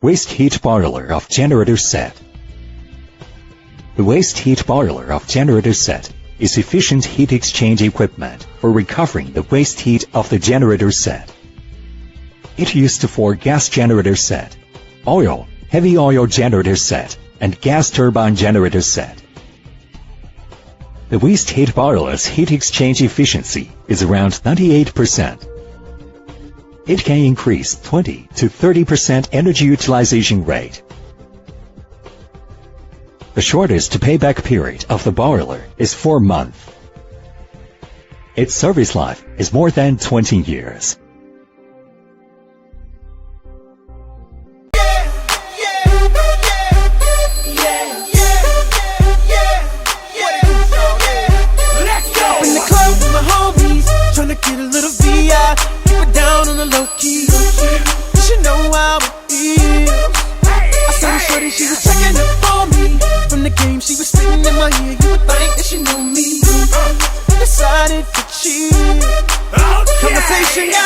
Waste heat boiler of generator set. The waste heat boiler of generator set is efficient heat exchange equipment for recovering the waste heat of the generator set. It used for gas generator set, oil, heavy oil generator set, and gas turbine generator set. The waste heat boiler's heat exchange efficiency is around 98%. It can increase 20 to 30% energy utilization rate. The shortest payback period of the boiler is 4 months. Its service life is more than 20 years. In the club with my homies, tryna get a little VI, keep it down on the low key. You should know how it feels. I saw the shorty, she was checking up for me. From the game, she was spitting in my ear. You would think that she knew me. Decided to cheat. Conversation got